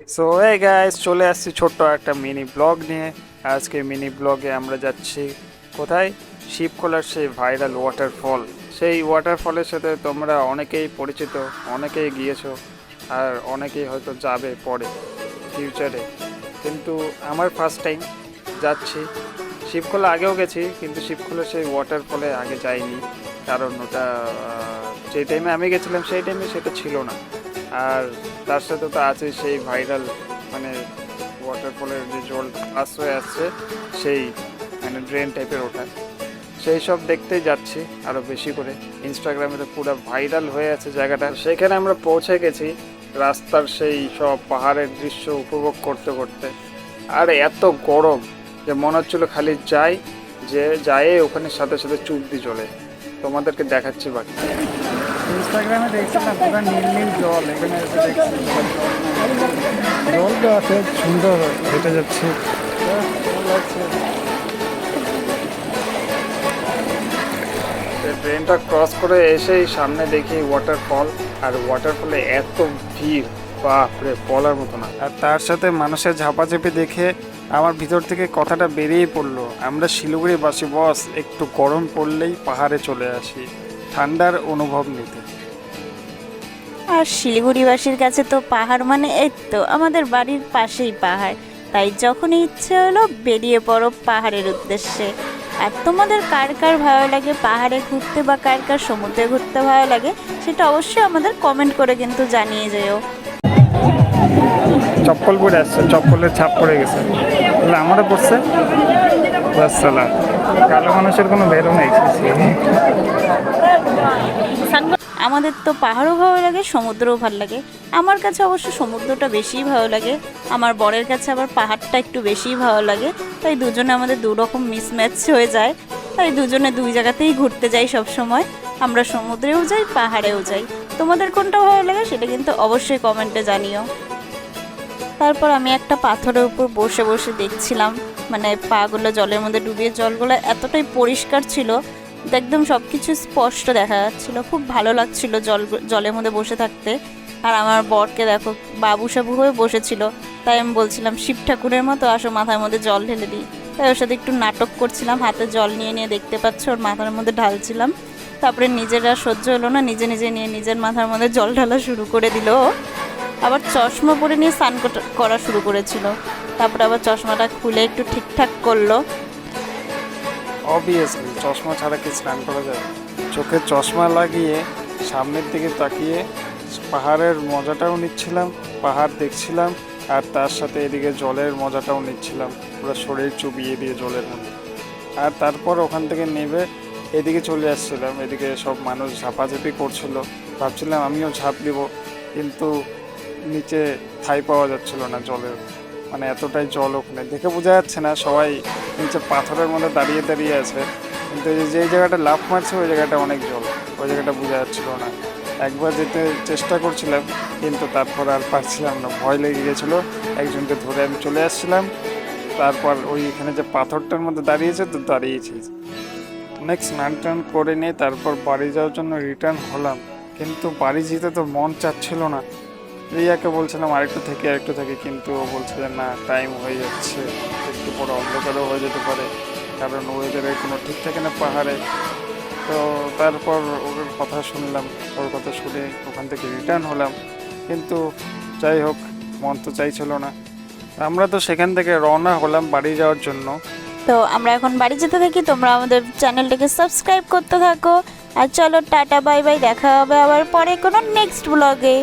So এই guys, চলে আসছি ছোট্ট একটা মিনি ব্লগ নিয়ে। আজকে মিনি ব্লগে আমরা যাচ্ছি কোথায়? শিবখোলার সেই ভাইরাল ওয়াটারফল। সেই ওয়াটারফলের সাথে তোমরা অনেকেই পরিচিত, অনেকেই গিয়েছো, আর অনেকেই হয়তো যাবে পরে ফিউচারে। কিন্তু আমার ফার্স্ট টাইম যাচ্ছি। শিবখোলা আগেও গেছি, কিন্তু শিবখোলার সেই ওয়াটারফলে আগে যাইনি, কারণ ওটা যে টাইমে আমি গেছিলাম সেই টাইমে সেটা ছিল না। আর তার সাথে তো আছে সেই ভাইরাল, মানে ওয়াটারফলের যে জল পাস হয়ে আসছে, সেই মানে ড্রেন টাইপের ওঠা, সেই সব দেখতেই যাচ্ছি আরও বেশি করে। ইনস্টাগ্রামে তো পুরো ভাইরাল হয়ে আছে জায়গাটা। সেখানে আমরা পৌঁছে গেছি রাস্তার সেই সব পাহাড়ের দৃশ্য উপভোগ করতে করতে। আর এত গরম যে মনে হচ্ছিলো খালি যায় ওখানে সাথে সাথে চুপ দিয়ে চলে। তোমাদেরকে দেখাচ্ছি বাকি। ইনস্টাগ্রামে দেখছিলাম পুরো নীল নীল জল, এখানে এসে দেখছি জলটা আছে সুন্দর হেঁটে যাচ্ছে, ট্রেনটা ক্রস করে এসেই সামনে দেখি ওয়াটারফল। আর ওয়াটারফলে এত ভিড়, বাপরে বলার মতো না। আর তার সাথে মানুষের ঝাপাঝাপি দেখে আমার ভিতর থেকে কথাটা বেরিয়ে পড়লো, আমরা শিলিগুড়িবাসী বস, একটু গরম পড়লেই পাহাড়ে চলে আসি ঠান্ডার অনুভব নিতে। আর শিলিগুড়িবাসীর কাছে তো পাহাড় মানে এই তো আমাদের বাড়ির পাশেই পাহাড়, তাই যখনই ইচ্ছে হলো বেরিয়ে পড়ো পাহাড়ের উদ্দেশ্যে। আর তোমাদের কার কার ভালো লাগে পাহাড়ে ঘুরতে বা কার কার সমুদ্রে ঘুরতে ভালো লাগে সেটা অবশ্যই আমাদের কমেন্ট করে কিন্তু জানিয়ে যেও। চপ্পল পরে আসছে, চপ্পলের ছাপ পড়ে গেছে, আমারও পড়ছে। সালাম, কালো মানুষের কোনো বেরো নেই। আমাদের তো পাহাড়ও ভালো লাগে, সমুদ্রও ভালো লাগে। আমার কাছে অবশ্য সমুদ্রটা বেশিই ভালো লাগে, আমার বরের কাছে আবার পাহাড়টা একটু বেশিই ভালো লাগে। তাই দুজনে আমাদের দুরকম মিসম্যাচ হয়ে যায়, তাই দুজনে দুই জায়গাতেই ঘুরতে যাই সব সময়। আমরা সমুদ্রেও যাই, পাহাড়েও যাই। তোমাদের কোনটা ভালো লাগে সেটা কিন্তু অবশ্যই কমেন্টে জানিও। তারপর আমি একটা পাথরের উপর বসে বসে দেখছিলাম, মানে পাগুলো জলের মধ্যে ডুবিয়ে, জলগুলো এতটাই পরিষ্কার ছিল, একদম সব কিছু স্পষ্ট দেখা যাচ্ছিল, খুব ভালো লাগছিল জলের মধ্যে বসে থাকতে। আর আমার বরকে দেখো বাবু সাবু হয়ে বসেছিল, তাই আমি বলছিলাম শিব ঠাকুরের মতো আসো মাথার মধ্যে জল ঢেলে দিই। তাই ওর সাথে একটু নাটক করছিলাম, হাতে জল নিয়ে নিয়ে দেখতে পাচ্ছ ওর মাথার মধ্যে ঢালছিলাম। তারপরে নিজেরা সহ্য হলো না, নিজে নিজে নিয়ে নিজের মাথার মধ্যে জল ঢালা শুরু করে দিল। আবার চশমা পরে নিয়ে স্নান করা শুরু করেছিল, তারপরে আবার চশমাটা খুলে একটু ঠিকঠাক করলো। অবভিয়াসলি চশমা ছাড়া কি স্নান করা যায়? চোখে চশমা লাগিয়ে সামনের দিকে তাকিয়ে পাহাড়ের মজাটাও নিচ্ছিলাম, পাহাড় দেখছিলাম, আর তার সাথে এদিকে জলের মজাটাও নিচ্ছিলাম, পুরো শরীর চুবিয়ে দিয়ে জলের মধ্যে। আর তারপর ওখান থেকে নেমে এদিকে চলে আসছিলাম, এদিকে সব মানুষ ঝাপাঝাপি করছিল, ভাবছিলাম আমিও ঝাঁপ দিব, কিন্তু নিচে ঠাঁই পাওয়া যাচ্ছিল না জলের, মানে এতটাই জল ওখানে, দেখে বোঝা যাচ্ছে না, সবাই নিচে পাথরের মধ্যে দাঁড়িয়ে দাঁড়িয়ে আছে, কিন্তু যে জায়গাটা লাফ মারছে ওই জায়গাটা অনেক জল, ওই জায়গাটা বোঝা যাচ্ছিল না। একবার যেতে চেষ্টা করছিলাম, কিন্তু তারপর আর পারছিলাম না, ভয় লেগে গেছিলো, একজনকে ধরে আমি চলে আসছিলাম। তারপর ওইখানে যে পাথরটার মধ্যে দাঁড়িয়েছে তো দাঁড়িয়েছি, অনেক স্নান টান করে নিয়ে তারপর বাড়ি যাওয়ার জন্য রিটার্ন হলাম, কিন্তু বাড়ি যেতে তো মন চাচ্ছিল না। রিয়াকে বলছিলাম আরেকটু থেকে, কিন্তু ও বলছে যে না, টাইম হয়ে যাচ্ছে, একটু পরে অন্ধকারও হয়ে যেতে পারে, কারণ ওয়েদারের কোনো ঠিক থাকে না পাহাড়ে। তো তারপর ওর কথা শুনলাম, ওর কথা শুনে ওখান থেকে রিটার্ন হলাম, কিন্তু যাই হোক, মন তো চাইছিল না। আমরা তো সেখান থেকে রওনা হলাম বাড়ি যাওয়ার জন্য। তো আমরা এখন বাড়ি যেতে থাকি, তোমরা আমাদের চ্যানেলটাকে সাবস্ক্রাইব করতে থাকো। আর চলো টাটা বাই বাই, দেখা হবে আবার পরে কোনো নেক্সট ব্লগে।